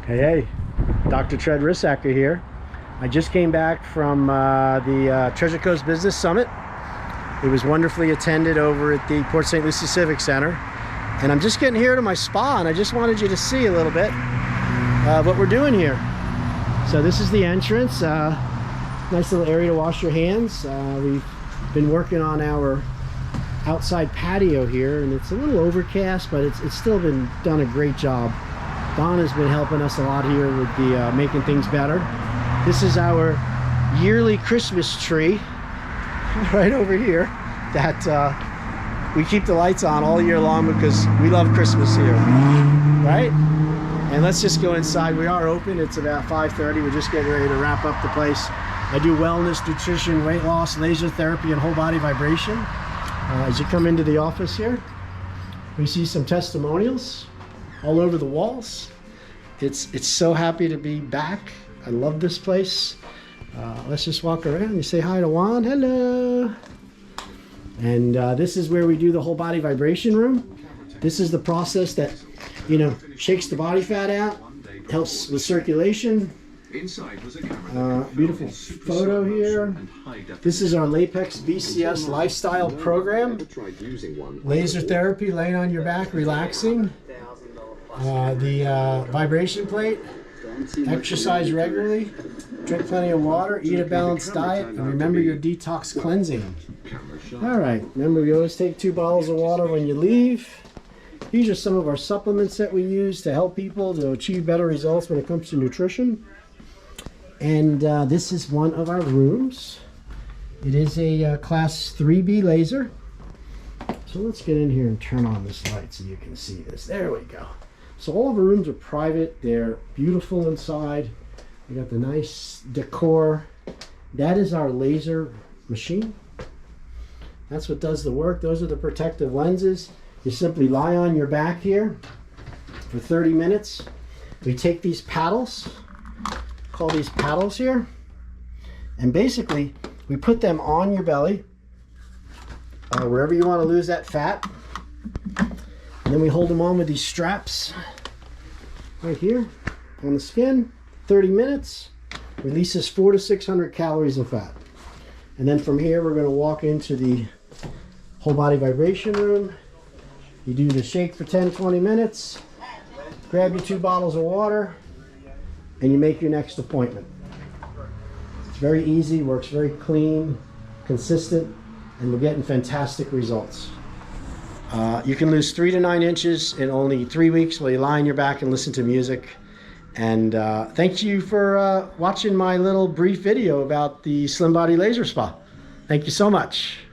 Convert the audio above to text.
Hey, Dr. Rissacher here. I just came back from the Treasure Coast Business Summit. It was wonderfully attended over at the Port St. Lucie Civic Center. And I'm just getting here to my spa, and I just wanted you to see a little bit of what we're doing here. So this is the entrance. Nice little area to wash your hands. We've been working on our outside patio here, and it's a little overcast, but it's still been done a great job. Don has been helping us a lot here with the making things better. This is our yearly Christmas tree right over here that we keep the lights on all year long because we love Christmas here, right? And let's just go inside. We are open. It's about 5:30. We're just getting ready to wrap up the place. I do wellness, nutrition, weight loss, laser therapy, and whole body vibration. As you come into the office here, we see some testimonials all over the walls. It's so happy to be back. I love this place. Let's just walk around. You say hi to Juan. Hello. And this is where we do the whole body vibration room. This is the process that, shakes the body fat out, helps with circulation. Beautiful photo here. This is our Lapex BCS lifestyle program. Laser therapy, laying on your back, relaxing. The vibration plate. Exercise regularly. Drink plenty of water. Eat a balanced diet. And remember your detox cleansing. Alright, remember we always take 2 bottles of water when you leave. These are some of our supplements that we use to help people to achieve better results when it comes to nutrition. And this is one of our rooms. It is a class 3B laser. So let's get in here and turn on this light so you can see this. There we go. So all of our rooms are private. They're beautiful inside. We got the nice decor. That is our laser machine. That's what does the work. Those are the protective lenses. You simply lie on your back here for 30 minutes. We take these paddles, call these paddles here, and basically we put them on your belly, wherever you want to lose that fat, and then we hold them on with these straps right here on the skin. 30 minutes, releases 400 to 600 calories of fat. And then from here we're going to walk into the whole body vibration room. You do the shake for 10-20 minutes, grab your 2 bottles of water, and you make your next appointment. It's very easy, works very clean, consistent, and we're getting fantastic results. You can lose 3 to 9 inches in only 3 weeks while you lie on your back and listen to music. And thank you for watching my little brief video about the Slim Body Laser Spa. Thank you so much.